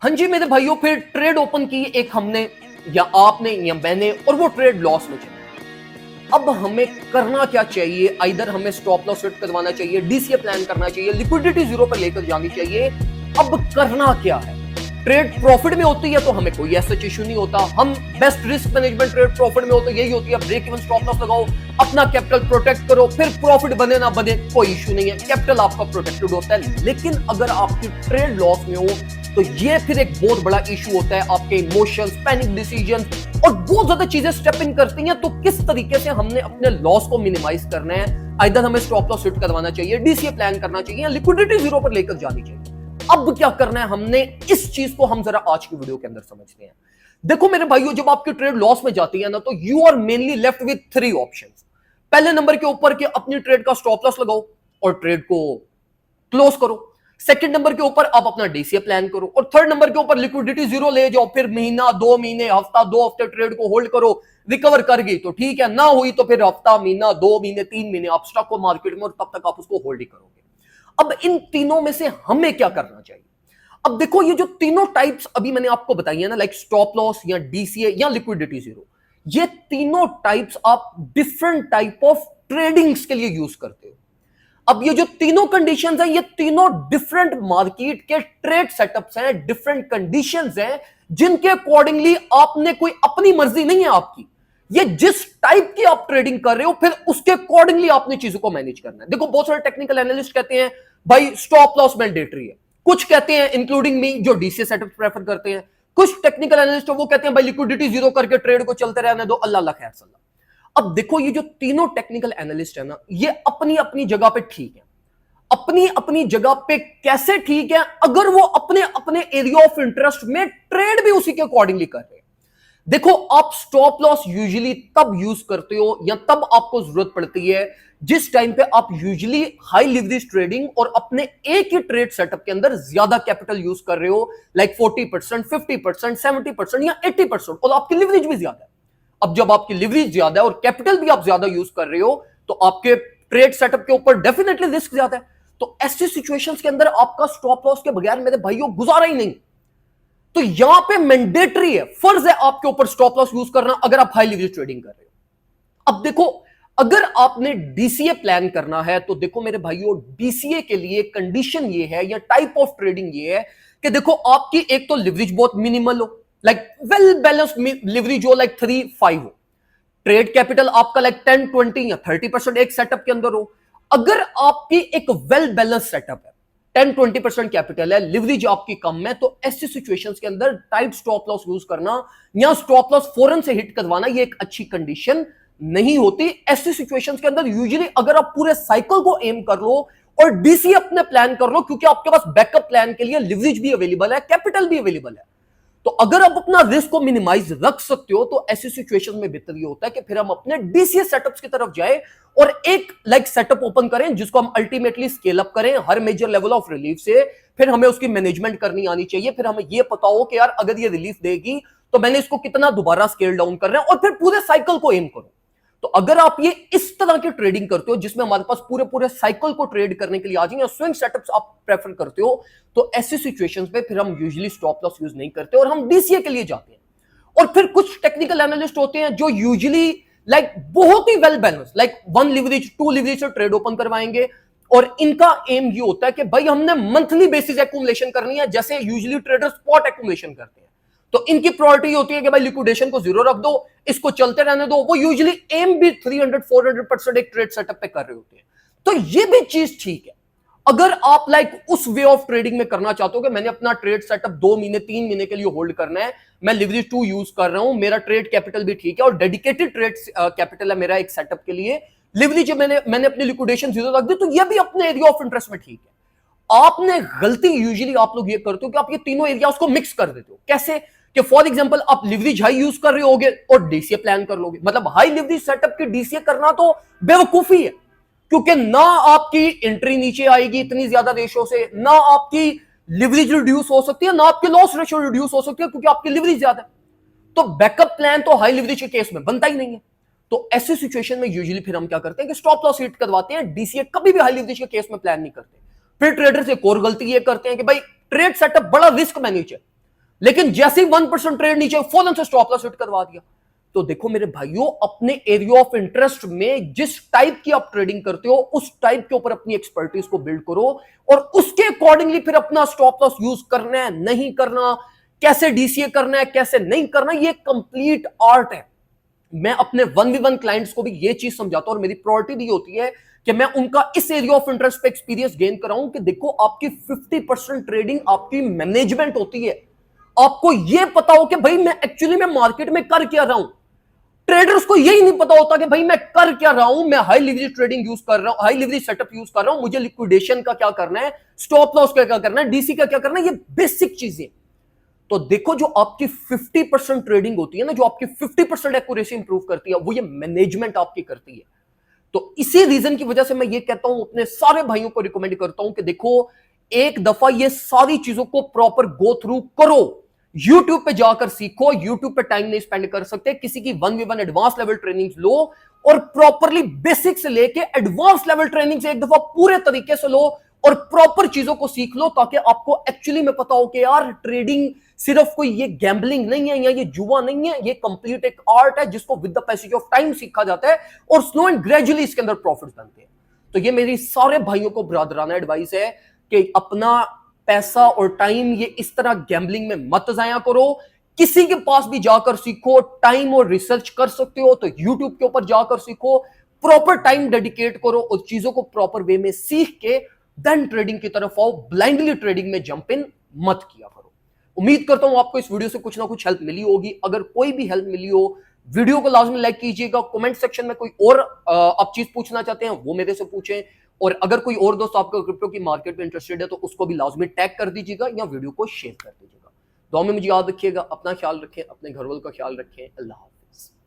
हाँ जी मेरे भाइयों, फिर ट्रेड ओपन की एक हमने या आपने या मैंने, और वो ट्रेड लॉस में चली। अब हमें करना क्या चाहिए? आइदर हमें स्टॉप लॉस सेट करवाना चाहिए, डीसीए प्लान करना चाहिए, लिक्विडिटी जीरो पर लेकर जानी चाहिए। अब करना क्या है? ट्रेड प्रॉफिट में होती है तो हमें कोई ऐसा इशू नहीं होता। हम best risk management trade profit में हो तो यही होती है, ब्रेक इवन स्टॉप लॉस लगाओ, अपना कैपिटल प्रोटेक्ट करो, फिर प्रॉफिट बने ना बने कोई इशू नहीं है, कैपिटल आपका प्रोटेक्टेड होता है। लेकिन अगर आपकी ट्रेड लॉस में हो तो ये फिर एक बहुत बड़ा इशू होता है। आपके इमोशंस, पैनिक डिसीजन और बहुत ज्यादा चीजें स्टेप इन करती हैं। तो किस तरीके से हमने अपने लॉस को मिनिमाइज करना है? आइदर हमें स्टॉप लॉस सेट करवाना चाहिए, डीसीए प्लान करना चाहिए, या लिक्विडिटी जीरो पर लेकर जानी चाहिए। अब क्या करना है हमने, इस चीज को हम जरा आज की वीडियो के अंदर समझते हैं। देखो मेरे भाइयों, जब आपकी ट्रेड लॉस में जाती है ना, तो you are mainly left with three options. पहले नंबर के ऊपर कि अपनी ट्रेड का स्टॉप लॉस लगाओ और ट्रेड को क्लोज करो। सेकंड नंबर के ऊपर आप अपना डीसीए प्लान करो, और थर्ड नंबर के ऊपर लिक्विडिटी जीरो ले जाओ। फिर महीना, 2 महीने, हफ्ता, 2 हफ्ते ट्रेड को होल्ड करो। रिकवर कर गई तो ठीक है, ना हुई तो फिर हफ्ता, महीना, 2 महीने, 3 महीने आप स्टॉक को मार्केट में, और तब तक आप उसको होल्ड ही करोगे। अब इन तीनों में से हमें क्या करना चाहिए? अब देखो, ये जो तीनों टाइप्स अभी मैंने आपको बताई है ना, लाइक स्टॉप लॉस या डीसीए या लिक्विडिटी जीरो, ये तीनों टाइप्स आप डिफरेंट टाइप ऑफ ट्रेडिंग्स के लिए यूज करते हो। अब ये जो तीनों कंडीशंस हैं, ये तीनों डिफरेंट मार्केट के ट्रेड सेटअप्स हैं, डिफरेंट कंडीशंस हैं, जिनके अकॉर्डिंगली आपने, कोई अपनी मर्जी नहीं है आपकी। ये जिस टाइप की आप ट्रेडिंग कर रहे हो, फिर उसके अकॉर्डिंगली आपने चीजों को मैनेज करना है। देखो, बहुत सारे टेक्निकल एनालिस्ट कहते हैं भाई स्टॉप लॉस मैंडेटरी है। कुछ कहते हैं, इंक्लूडिंग मी, जो डीसीए सेटअप प्रेफर करते हैं। कुछ टेक्निकल एनालिस्ट वो कहते हैं भाई लिक्विडिटी जीरो करके ट्रेड को चलते रहने दो, अल्लाह खैर सल्ला। अब देखो, ये जो तीनों टेक्निकल एनालिस्ट है ना, ये अपनी अपनी जगह पे ठीक है। अपनी अपनी जगह पे कैसे ठीक है? अगर वो अपने अपने एरिया ऑफ इंटरेस्ट में ट्रेड भी उसी के अकॉर्डिंगली कर रहे हैं। देखो, आप स्टॉप लॉस यूजुअली तब यूज करते हो या तब आपको जरूरत पड़ती है जिस टाइम पे आप यूजुअली हाई लिवरेज ट्रेडिंग और अपने एक ही ट्रेड सेटअप के अंदर ज्यादा कैपिटल यूज कर रहे हो, लाइक 40%, 50%, 70% या 80%, और आपकी लिवरेज भी ज्यादा है। अब जब आपकी लिवरेज ज्यादा है और कैपिटल भी आप ज्यादा यूज कर रहे हो, तो आपके ट्रेड सेटअप के ऊपर डेफिनेटली रिस्क ज्यादा है। तो ऐसी सिचुएशंस के अंदर आपका स्टॉप लॉस के बगैर मेरे भाइयों गुजारा ही नहीं। तो यहां पे मैंडेटरी है, फर्ज है आपके ऊपर स्टॉप लॉस यूज करना, अगर आप हाई लिवरेज ट्रेडिंग कर रहे हो। अब देखो, अगर आपने डीसीए प्लान करना है, तो देखो मेरे भाइयों, डीसीए के लिए कंडीशन ये है या टाइप ऑफ ट्रेडिंग ये है कि देखो, आपकी एक तो लिवरेज बहुत मिनिमल हो, लाइक वेल बैलेंस्ड लिवरेज हो, लाइक 3-5 हो। ट्रेड कैपिटल आपका लाइक 10, 20 या 30% एक सेटअप के अंदर हो। अगर आपकी एक वेल बैलेंस सेटअप है, 10-20% कैपिटल है, लिवरेज आपकी कम है, तो ऐसी सिचुएशंस के अंदर टाइट स्टॉप लॉस यूज करना या स्टॉप लॉस फौरन से हिट करवाना, ये एक अच्छी कंडीशन नहीं होती। ऐसी सिचुएशंस के अंदर यूजुअली अगर आप पूरे साइकिल को एम कर लो और डीसी अपने प्लान कर लो, क्योंकि आपके पास बैकअप प्लान के लिए लिवरेज भी अवेलेबल है, कैपिटल भी अवेलेबल है, तो अगर आप अपना रिस्क को मिनिमाइज रख सकते हो, तो ऐसी सिचुएशन में बेहतर ये होता है कि फिर हम अपने डीसीए सेटअप्स की तरफ जाए और एक लाइक सेटअप ओपन करें जिसको हम अल्टीमेटली स्केल अप करें हर मेजर लेवल ऑफ रिलीफ से। फिर हमें उसकी मैनेजमेंट करनी आनी चाहिए, फिर हमें यह पता हो कि यार अगर ये रिलीफ देगी तो मैंने इसको कितना दोबारा स्केल डाउन करना है, और फिर पूरे साइकिल को एम करो। तो अगर आप ये इस तरह की ट्रेडिंग करते हो जिसमें हमारे पास पूरे पूरे साइकिल को ट्रेड करने के लिए आ जाएंगे, स्विंग सेटअप्स आप प्रेफर करते हो, तो ऐसी सिचुएशंस पे फिर हम यूजुअली स्टॉप लॉस यूज नहीं करते और हम डीसीए के लिए जाते हैं। और फिर कुछ टेक्निकल एनालिस्ट होते हैं जो यूजुअली लाइक बहुत ही well balance, like 1 leverage 2 leverage से ट्रेड ओपन करवाएंगे, और इनका एम ये होता है कि भाई हमने मंथली बेसिस एक्यूमुलेशन करनी है, जैसे यूजुअली ट्रेडर स्पॉट एक्यूमुलेशन करते हैं। तो इनकी प्रायोरिटी होती है कि भाई लिक्विडेशन को जीरो रख दो, इसको चलते रहने दो। वो यूजुअली एम भी 300-400% एक ट्रेड सेटअप पे कर रहे होते हैं। तो ये भी चीज ठीक है। अगर आप लाइक उस वे ऑफ ट्रेडिंग में करना चाहते हो कि मैंने अपना ट्रेड सेटअप 2 महीने 3 महीने के लिए होल्ड करना है, मैं लिवरेज 2 यूज कर रहा हूं, मेरा ट्रेड कैपिटल भी ठीक है और डेडिकेटेड ट्रेड कैपिटल है मेरा एक सेटअप के लिए, लिवरेज मैंने अपनी लिक्विडेशन जीरो रख दी, तो ये भी अपने एरिया ऑफ इंटरेस्ट में ठीक है। आपने गलती यूजुअली आप लोग ये करते हो कि आप ये तीनों एरिया को मिक्स कर देते हो। कैसे? कि फॉर एग्जांपल आप लिवरेज हाई यूज कर रहे होगे और डीसीए प्लान कर लोगे। मतलब हाई लिवरेज सेटअप की डीसीए करना तो बेवकूफी है, क्योंकि ना आपकी एंट्री नीचे आएगी इतनी ज्यादा रेशो से, ना आपकी लिवरेज रिड्यूस हो सकती है, ना आपकी लॉस रेशो रिड्यूस हो सकती है, क्योंकि आपकी लिवरेज ज्यादा है। तो बैकअप प्लान तो हाई लिवरेज के केस में बनता ही नहीं है। तो ऐसी सिचुएशन में यूजुअली फिर हम क्या करते हैं कि स्टॉप लॉस हिट करवाते हैं, डीसीए कभी भी हाई लिवरेज के केस में प्लान नहीं करते। फिर ट्रेडर्स एक और गलती ये करते हैं कि भाई ट्रेड सेटअप बड़ा रिस्क मैनेज है, लेकिन जैसे ही 1% ट्रेड नीचे फौरन से स्टॉप लॉस हिट करवा दिया। तो देखो मेरे भाइयों, अपने एरिया ऑफ इंटरेस्ट में जिस टाइप की आप ट्रेडिंग करते हो उस टाइप के ऊपर अपनी एक्सपर्टीज को बिल्ड करो और उसके अकॉर्डिंगली फिर अपना स्टॉप लॉस यूज करना है नहीं करना, कैसे डीसीए करना है कैसे नहीं करना, ये कंप्लीट आर्ट है। मैं अपने 1v1 क्लाइंट्स को भी ये चीज समझाता हूं और मेरी प्रायोरिटी भी होती है कि मैं उनका इस एरिया ऑफ इंटरेस्ट पे एक्सपीरियंस गेन कराऊं कि देखो आपकी 50% ट्रेडिंग आपकी मैनेजमेंट होती है। आपको यह पता हो कि भाई मैं एक्चुअली में मार्केट में कर क्या रहा हूं। ट्रेडर्स को यही नहीं पता होता कि भाई मैं कर क्या रहा हूं, मैं हाई लिवरेज ट्रेडिंग यूज कर रहा हूं, हाई लिवरेज सेटअप यूज कर रहा हूं, मुझे लिक्विडेशन का क्या करना है, स्टॉप लॉस का क्या करना है, डीसी का क्या करना है, ये बेसिक चीजें। तो देखो जो आपकी 50% ट्रेडिंग होती है ना, जो आपकी 50% एक्यूरेसी इंप्रूव करती है, वो ये मैनेजमेंट आपकी करती है। तो इसी रीजन की वजह से मैं ये कहता हूं, अपने सारे भाइयों को रिकमेंड करता हूं कि देखो एक दफा ये सारी चीजों को प्रॉपर गो थ्रू करो। यूट्यूब पे जाकर सीखो, यूट्यूब पे टाइम नहीं स्पेंड कर सकते, किसी की 1v1 एडवांस लेवल ट्रेनिंग लो और प्रॉपरली बेसिक से लेके एडवांस लेवल ट्रेनिंग से एक दफा पूरे तरीके से लो और प्रॉपर चीजों को सीख लो, ताकि आपको एक्चुअली में पता हो कि यार ट्रेडिंग सिर्फ कोई ये गैम्बलिंग नहीं है या ये जुआ नहीं है, ये कंप्लीट एक आर्ट है जिसको with the passage of time सीखा जाता है और स्लो एंड ग्रेजुअली इसके अंदर प्रॉफिट बनते हैं। तो ये मेरी सारे भाइयों को ब्रादराना एडवाइस है कि अपना पैसा और टाइम ये इस तरह गैम्बलिंग में मत जाया करो। किसी के पास भी जाकर सीखो, टाइम और रिसर्च कर सकते हो तो यूट्यूब के ऊपर जाकर सीखो, प्रॉपर टाइम डेडिकेट करो और चीजों को प्रॉपर वे में सीख के देन ट्रेडिंग की तरफ आओ। ब्लाइंडली ट्रेडिंग में जंप इन मत किया करो। उम्मीद करता हूं आपको इस वीडियो से कुछ ना कुछ हेल्प मिली होगी। अगर कोई भी हेल्प मिली हो, वीडियो को लाजमी लाइक कीजिएगा। कमेंट सेक्शन में कोई और आप चीज पूछना चाहते हैं वो मेरे से पूछें, और अगर कोई और दोस्त आपका क्रिप्टो की मार्केट में इंटरेस्टेड है तो उसको भी लाजमी टैग कर दीजिएगा या वीडियो को शेयर कर दीजिएगा। दुआ में मुझे याद रखिएगा, अपना ख्याल रखें, अपने घर वालों का ख्याल रखें। अल्लाह हाफ़िज़।